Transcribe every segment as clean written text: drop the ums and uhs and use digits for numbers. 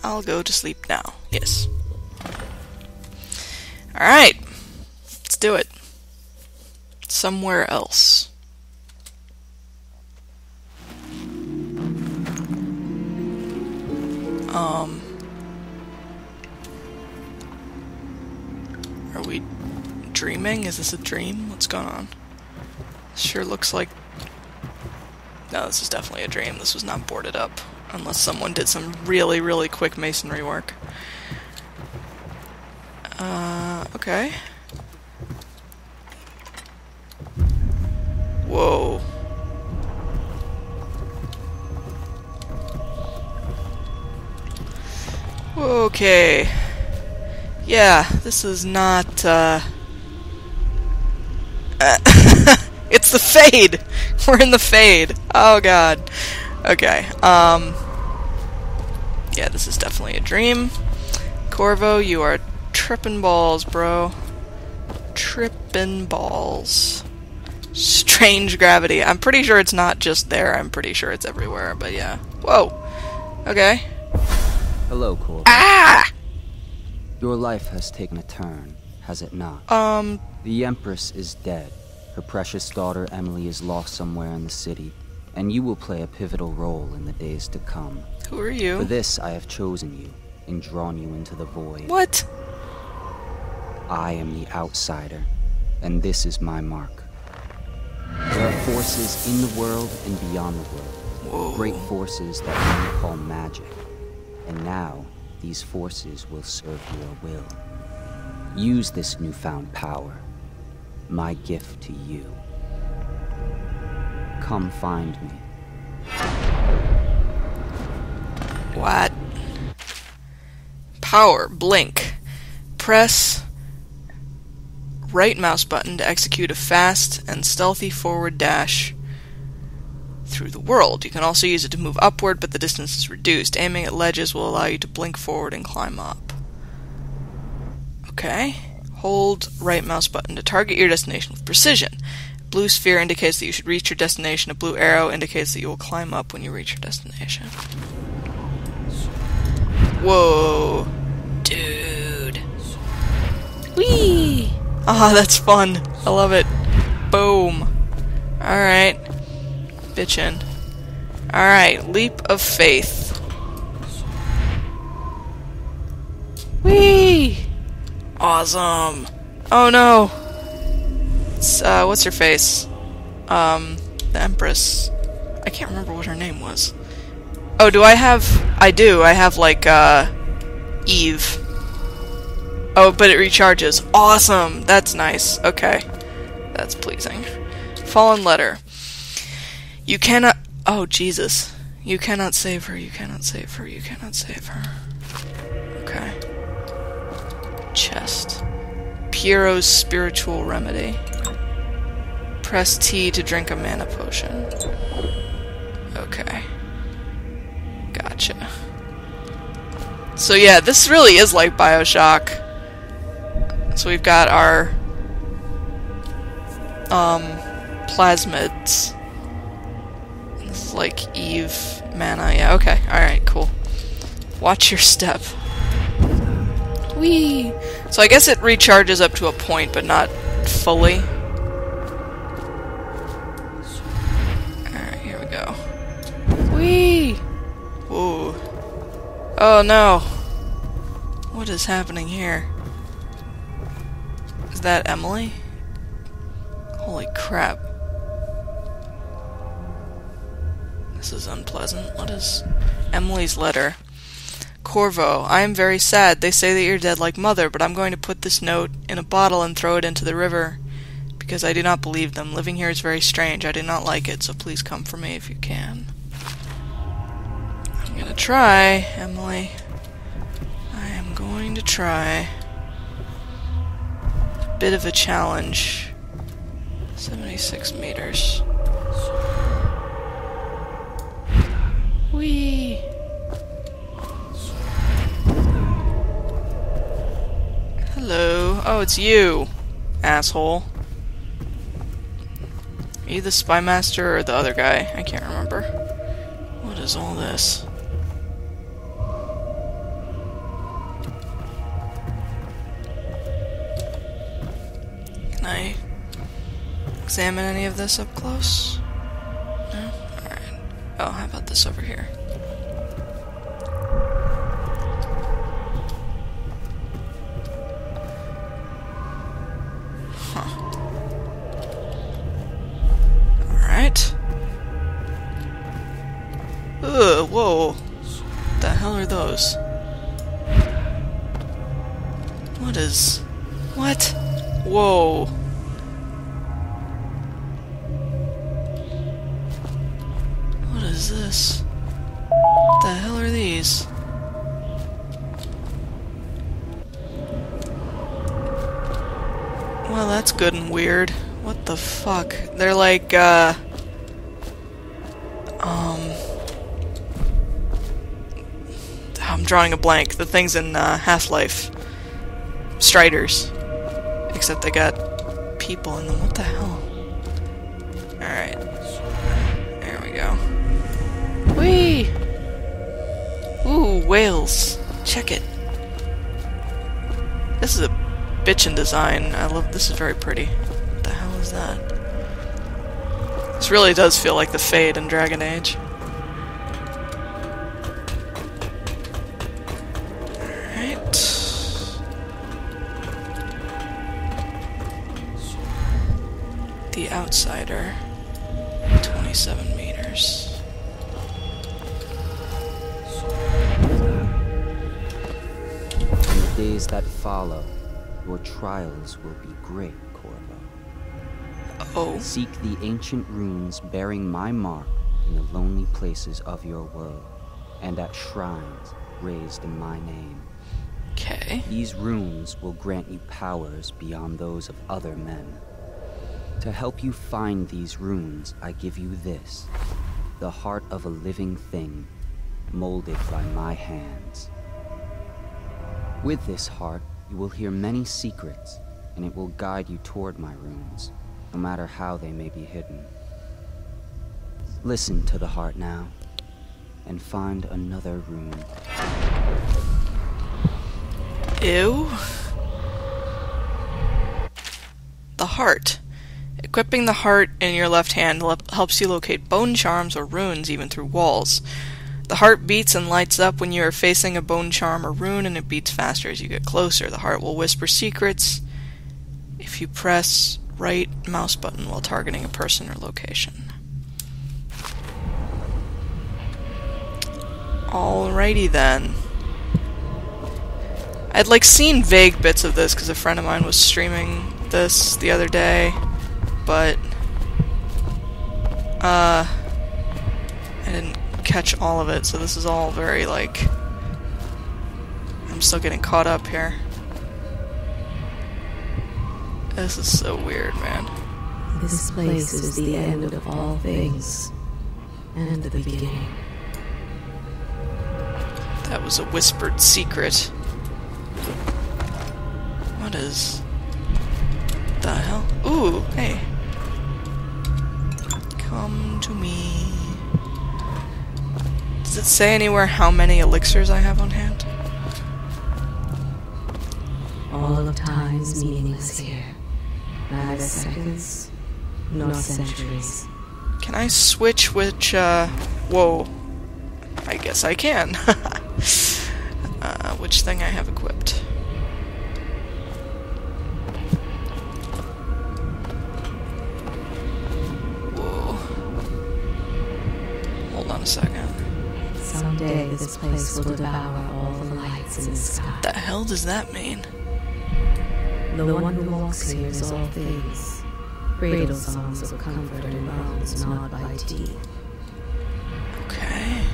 I'll go to sleep now. Yes. Alright. Let's do it. Somewhere else. Are we dreaming? Is this a dream? What's going on? Sure looks like... No, this is definitely a dream. This was not boarded up. Unless someone did some really, really quick masonry work. Okay. Whoa. Okay. Yeah, this is not, It's the Fade! We're in the Fade! Oh god. Okay, yeah, this is definitely a dream. Corvo, you are trippin' balls, bro. Trippin' balls. Strange gravity. I'm pretty sure it's not just there, I'm pretty sure it's everywhere, but yeah. Whoa! Okay. Hello, Corvo. Ah! Your life has taken a turn, has it not? The Empress is dead. Her precious daughter Emily is lost somewhere in the city, and you will play a pivotal role in the days to come. Who are you? For this, I have chosen you and drawn you into the void. What? I am the outsider, and this is my mark. There are forces in the world and beyond the world. Whoa. Great forces that men call magic. And now, these forces will serve your will. Use this newfound power, my gift to you. Come find me. What? Power, blink. Press right mouse button to execute a fast and stealthy forward dash through the world. You can also use it to move upward, but the distance is reduced. Aiming at ledges will allow you to blink forward and climb up. Okay. Hold right mouse button to target your destination with precision. Blue sphere indicates that you should reach your destination. A blue arrow indicates that you will climb up when you reach your destination. Whoa. Dude. Whee! Ah, that's fun. I love it. Boom. Alright. Bitchin'. Alright, leap of faith. Whee! Awesome. Oh no. It's, what's her face? The Empress. I can't remember what her name was. Oh, do I have... I do. I have, like, Eve. Oh, but it recharges. Awesome! That's nice. Okay. That's pleasing. Fallen letter. You cannot... Oh, Jesus. You cannot save her. You cannot save her. You cannot save her. Okay. Chest. Piero's spiritual remedy. Press T to drink a mana potion. Okay. Gotcha. So yeah, this really is like Bioshock. So we've got our plasmids. This is like Eve mana. Yeah, okay. Alright, cool. Watch your step. Whee! So I guess it recharges up to a point, but not fully. Alright, here we go. Whee! Whoa. Oh no. What is happening here? Is that Emily? Holy crap. This is unpleasant. What is Emily's letter? Corvo, I am very sad. They say that you're dead like Mother, but I'm going to put this note in a bottle and throw it into the river, because I do not believe them. Living here is very strange. I do not like it, so please come for me if you can. I'm gonna try, Emily. I am going to try. Bit of a challenge. 76 meters. Whee! Hello. Oh, it's you, asshole. Are you the spy master or the other guy? I can't remember. What is all this? examine any of this up close? No? Alright. Oh, how about this over here? Huh. Alright. Ugh, whoa. What the hell are those? What is... What? Whoa. What is this? What the hell are these? Well, that's good and weird. What the fuck? They're like, I'm drawing a blank. The things in, Half-Life. Striders. Except they got people in them. What the hell? Alright. There we go. Whee! Ooh, whales. Check it. This is a bitchin' design. I love this. Is very pretty. What the hell is that? This really does feel like the Fade in Dragon Age. The Outsider, 27 meters. In the days that follow, your trials will be great, Corvo. Oh. Seek the ancient runes bearing my mark in the lonely places of your world, and at shrines raised in my name. Okay. These runes will grant you powers beyond those of other men. To help you find these runes, I give you this, the heart of a living thing, molded by my hands. With this heart, you will hear many secrets, and it will guide you toward my runes, no matter how they may be hidden. Listen to the heart now, and find another rune. Ew. The heart. Equipping the heart in your left hand helps you locate bone charms or runes even through walls. The heart beats and lights up when you are facing a bone charm or rune, and it beats faster as you get closer. The heart will whisper secrets if you press right mouse button while targeting a person or location. Alrighty then. I'd like seen vague bits of this because a friend of mine was streaming this the other day. But, I didn't catch all of it, so this is all very, like, I'm still getting caught up here. This is so weird, man. This place is the end of all things, and the beginning. That was a whispered secret. What is... the hell? Ooh, hey. Come to me. Does it say anywhere how many elixirs I have on hand? All of time is meaningless here. Neither seconds, nor centuries. Can I switch which, whoa. I guess I can. Which thing I have equipped. A second. Someday this place will devour all the lights in the sky. What the hell does that mean? The one who walks here is all things. Cradle songs of comfort and bones gnawed by teeth. Okay.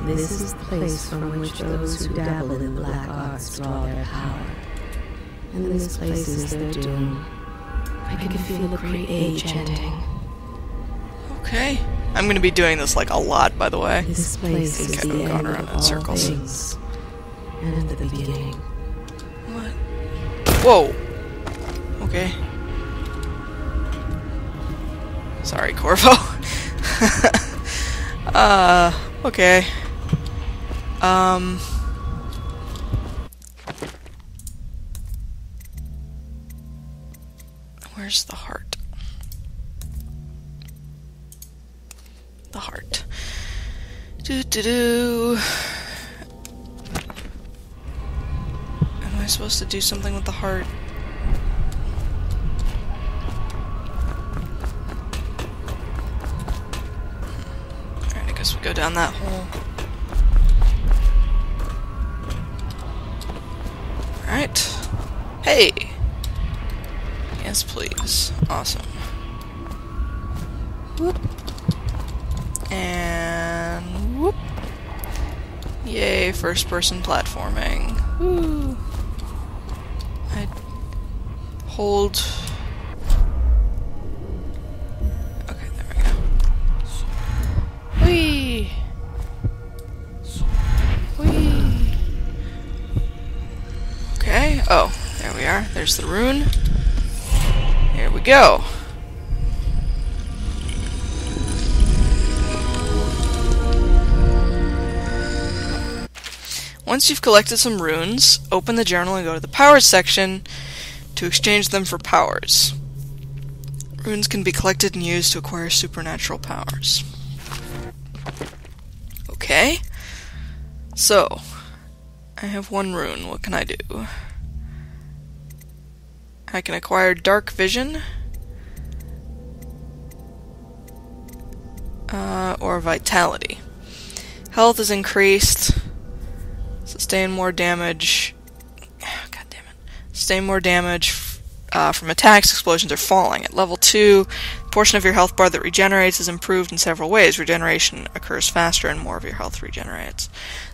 This is the place from which those who dabble in the black arts draw their power. And this place is their doom. I can feel a great age ending. Okay. I'm gonna be doing this like a lot, by the way. This place is the end around of in all circles. things, and the beginning. What? Whoa. Okay. Sorry, Corvo. Okay. Um... Where's the heart? The heart. Do. Am I supposed to do something with the heart? Alright, I guess we go down that hole. Alright. Hey! Yes, please. Awesome. Whoop. And whoop. Yay, first-person platforming. Woo. I hold. Okay, there we go. Whee! Whee! Okay. Oh, there we are. There's the rune. Here we go. Once you've collected some runes, open the journal and go to the powers section to exchange them for powers. Runes can be collected and used to acquire supernatural powers. Okay. So, I have one rune. What can I do? I can acquire dark vision. Or vitality. Health is increased. Sustain more damage. God damn it. Sustain more damage from attacks, explosions, or falling. At level 2, the portion of your health bar that regenerates is improved in several ways. Regeneration occurs faster and more of your health regenerates.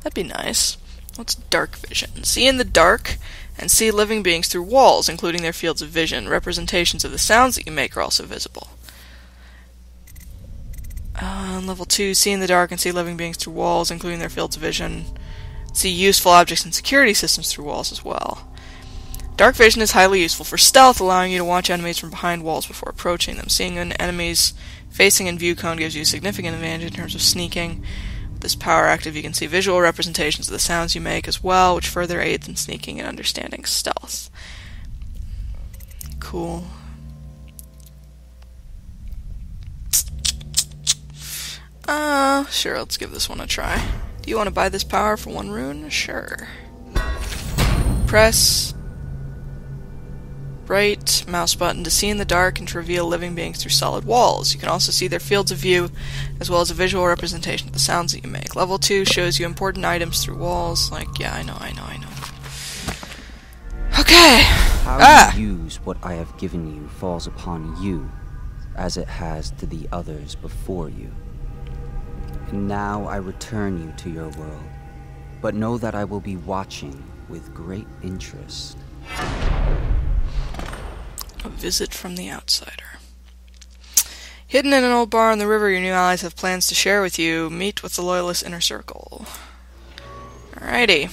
That'd be nice. What's dark vision? See in the dark and see living beings through walls, including their fields of vision. Representations of the sounds that you make are also visible. Level 2, see in the dark and see living beings through walls, including their fields of vision. See useful objects and security systems through walls as well. Dark vision is highly useful for stealth, allowing you to watch enemies from behind walls before approaching them. Seeing an enemy's facing and view cone gives you a significant advantage in terms of sneaking. With this power active, you can see visual representations of the sounds you make as well, which further aids in sneaking and understanding stealth. Cool. Sure, let's give this one a try. Do you want to buy this power for one rune? Sure. Press right mouse button to see in the dark and to reveal living beings through solid walls. You can also see their fields of view, as well as a visual representation of the sounds that you make. Level 2 shows you important items through walls. Like, yeah, I know. Okay! How you use what I have given you falls upon you, as it has to the others before you. And now I return you to your world, but know that I will be watching with great interest. A visit from the outsider. Hidden in an old bar on the river, your new allies have plans to share with you. Meet with the Loyalist Inner Circle. Alrighty.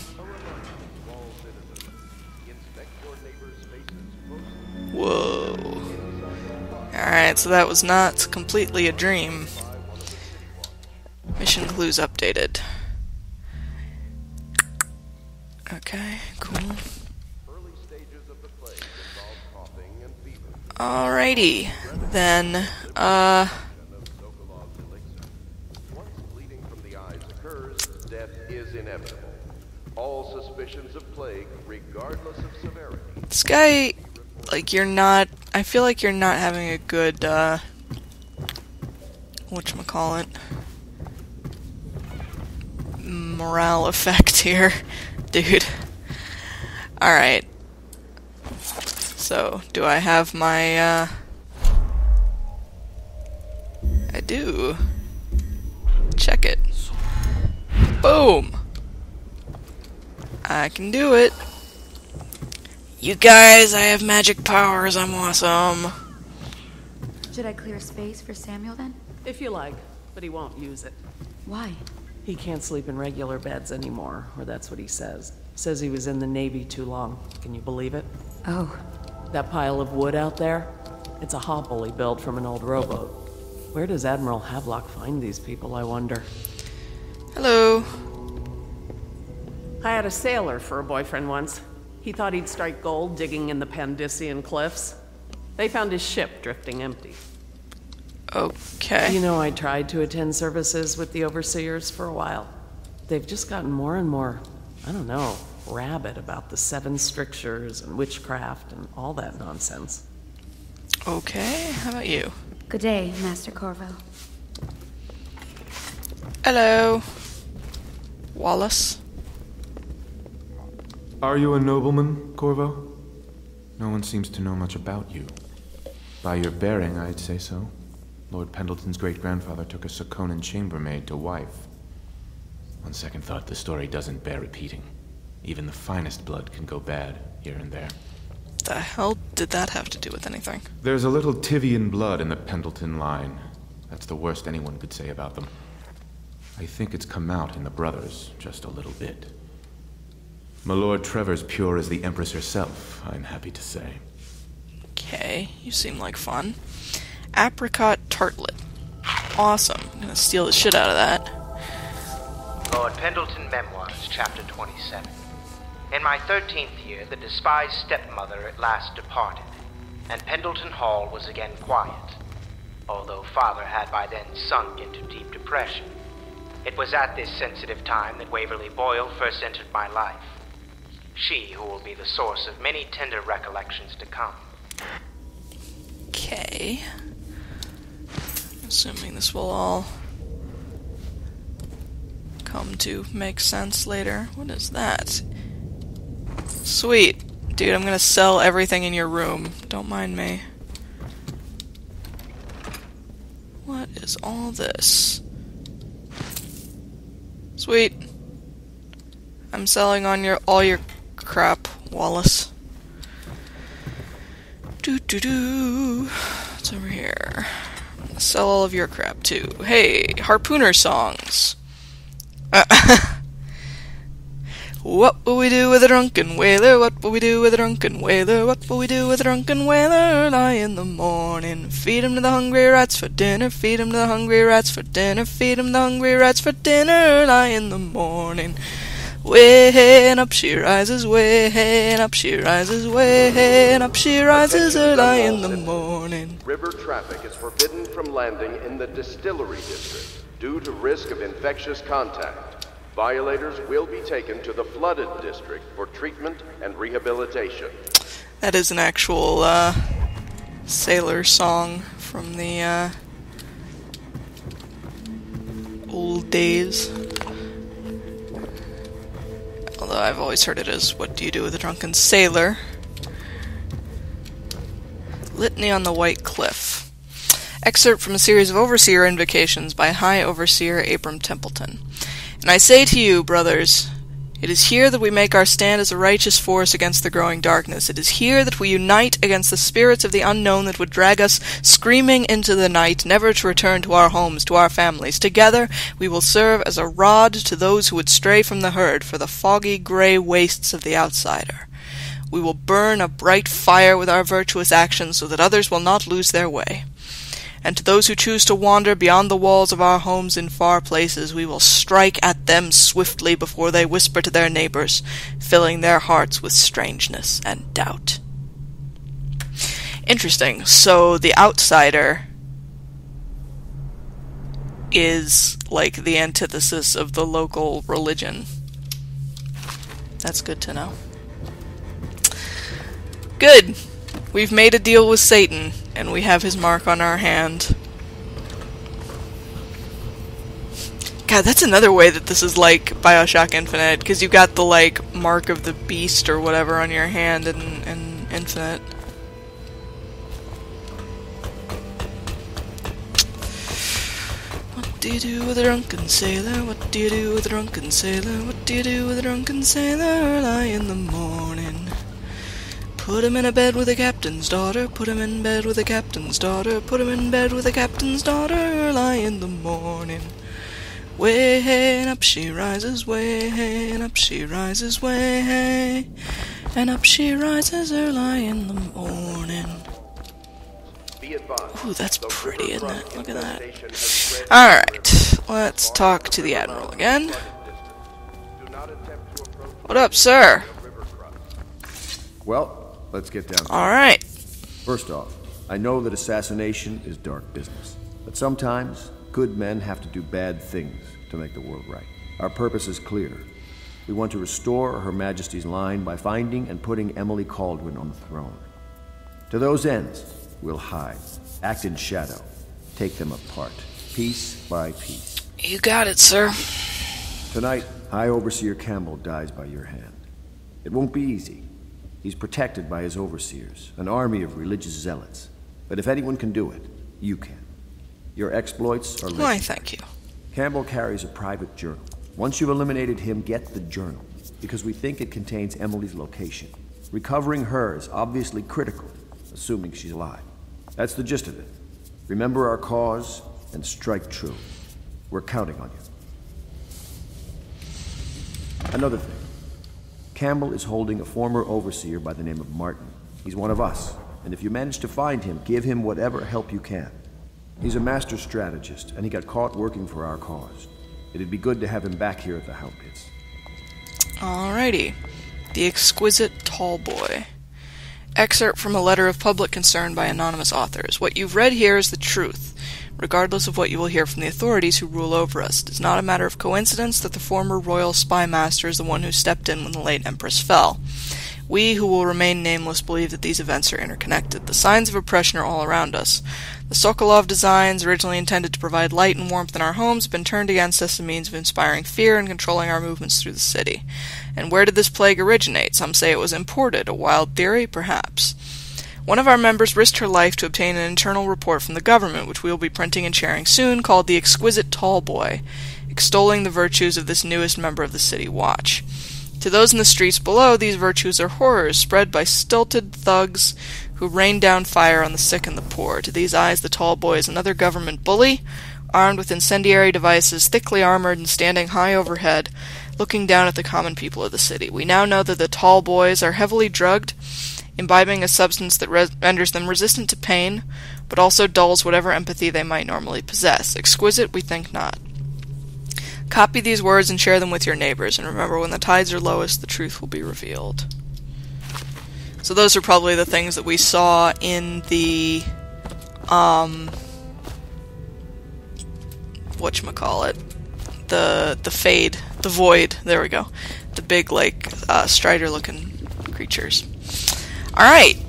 Whoa. Alright, so that was not completely a dream. Mission clues updated. Okay, cool. Alrighty, then, Once bleeding from the eyes occurs, death is inevitable. All suspicions of plague, regardless of severity. This guy, like, I feel like you're not having a good, whatchamacallit, morale effect here, dude. Alright. So, do I have my, I do. Check it. Boom! I can do it. You guys, I have magic powers, I'm awesome. Should I clear space for Samuel then? If you like, but he won't use it. Why? He can't sleep in regular beds anymore, or that's what he says. Says he was in the Navy too long. Can you believe it? Oh. That pile of wood out there? It's a hopple he built from an old rowboat. Where does Admiral Havelock find these people, I wonder? Hello. I had a sailor for a boyfriend once. He thought he'd strike gold digging in the Pandician cliffs. They found his ship drifting empty. Okay. You know, I tried to attend services with the overseers for a while. They've just gotten more and more, I don't know, rabid about the 7 strictures and witchcraft and all that nonsense. Okay, how about you? Good day, Master Corvo. Hello. Wallace. Are you a nobleman, Corvo? No one seems to know much about you. By your bearing, I'd say so. Lord Pendleton's great-grandfather took a Sokonan chambermaid to wife. On second thought, the story doesn't bear repeating. Even the finest blood can go bad, here and there. The hell did that have to do with anything? There's a little Tivian blood in the Pendleton line. That's the worst anyone could say about them. I think it's come out in the brothers, just a little bit. My Lord Trevor's pure as the Empress herself, I'm happy to say. Okay, you seem like fun. Apricot tartlet. Awesome. I'm gonna steal the shit out of that. Lord Pendleton Memoirs, Chapter 27. In my 13th year, the despised stepmother at last departed, and Pendleton Hall was again quiet, although Father had by then sunk into deep depression. It was at this sensitive time that Waverly Boyle first entered my life. She who will be the source of many tender recollections to come. Okay. Assuming this will all come to make sense later. What is that? Sweet. Dude, I'm gonna sell everything in your room. Don't mind me. What is all this? Sweet. I'm selling on all your crap, Wallace. What's over here? I'm gonna sell all of your crap too. Hey, harpooner songs. What will we do with a drunken whaler? What will we do with a drunken whaler? What will we do with a drunken whaler? Lie in the morning, feed him to the hungry rats for dinner. Feed him to the hungry rats for dinner. Feed him to the hungry rats for dinner. Lie in the morning. Way and up she rises, way and up she rises, way and up she rises early in the morning. River traffic is forbidden from landing in the distillery district due to risk of infectious contact. Violators will be taken to the flooded district for treatment and rehabilitation. That is an actual sailor song from the old days. Although I've always heard it as, what do you do with a drunken sailor? Litany on the White Cliff. Excerpt from a series of Overseer invocations by High Overseer Abram Templeton. And I say to you, brothers, it is here that we make our stand as a righteous force against the growing darkness. It is here that we unite against the spirits of the unknown that would drag us screaming into the night, never to return to our homes, to our families. Together we will serve as a rod to those who would stray from the herd, for the foggy gray wastes of the outsider. We will burn a bright fire with our virtuous actions so that others will not lose their way. And to those who choose to wander beyond the walls of our homes in far places, we will strike at them swiftly before they whisper to their neighbors, filling their hearts with strangeness and doubt. Interesting. So the outsider is like the antithesis of the local religion. That's good to know. Good. We've made a deal with Satan, and we have his mark on our hand. God, that's another way that this is like Bioshock Infinite, because you've got the, like, mark of the beast or whatever on your hand in Infinite. What do you do with a drunken sailor? What do you do with a drunken sailor? What do you do with a drunken sailor? Lie in the morning. Put him in a bed with a captain's daughter. Put him in bed with a captain's daughter. Put him in bed with a captain's daughter. Lie in the morning. Way and up she rises, way and up she rises, way and up she rises early in the morning. Ooh, that's pretty, isn't it? Look at that. Alright, let's talk to the Admiral again. What up, sir? Well, let's get down to it. Alright. First off, I know that assassination is dark business, but sometimes good men have to do bad things to make the world right. Our purpose is clear. We want to restore Her Majesty's line by finding and putting Emily Kaldwin on the throne. To those ends, we'll hide, act in shadow, take them apart, piece by piece. You got it, sir. Tonight, High Overseer Campbell dies by your hand. It won't be easy. He's protected by his overseers, an army of religious zealots. But if anyone can do it, you can. Your exploits are Why, thank you. Campbell carries a private journal. Once you've eliminated him, get the journal, because we think it contains Emily's location. Recovering her is obviously critical, assuming she's alive. That's the gist of it. Remember our cause and strike true. We're counting on you. Another thing. Campbell is holding a former overseer by the name of Martin. He's one of us, and if you manage to find him, give him whatever help you can. He's a master strategist, and he got caught working for our cause. It'd be good to have him back here at the Hound Pits. Alrighty. The Exquisite Tall Boy. Excerpt from a letter of public concern by anonymous authors. What you've read here is the truth, regardless of what you will hear from the authorities who rule over us. It is not a matter of coincidence that the former royal spy master is the one who stepped in when the late Empress fell. We, who will remain nameless, believe that these events are interconnected. The signs of oppression are all around us. The Sokolov designs, originally intended to provide light and warmth in our homes, have been turned against us as a means of inspiring fear and controlling our movements through the city. And where did this plague originate? Some say it was imported. A wild theory? Perhaps. One of our members risked her life to obtain an internal report from the government, which we will be printing and sharing soon, called The Exquisite Tall Boy, extolling the virtues of this newest member of the City Watch. To those in the streets below, these virtues are horrors spread by stilted thugs who rain down fire on the sick and the poor. To these eyes, the Tall Boy is another government bully, armed with incendiary devices, thickly armored and standing high overhead, looking down at the common people of the city. We now know that the Tall Boys are heavily drugged, imbibing a substance that renders them resistant to pain, but also dulls whatever empathy they might normally possess. Exquisite? We think not. Copy these words and share them with your neighbors, and remember, when the tides are lowest, the truth will be revealed. So those are probably the things that we saw in the, whatchamacallit, the Fade, the Void, there we go. The big, like, Strider-looking creatures. Alright,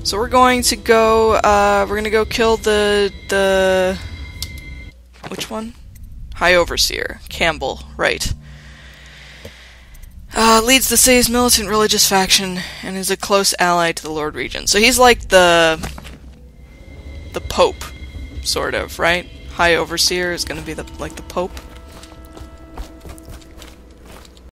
so we're going to go kill the, which one? High Overseer, Campbell, right. Leads the city's militant religious faction and is a close ally to the Lord Regent. So he's like the Pope, sort of, right? High Overseer is going to be like the Pope.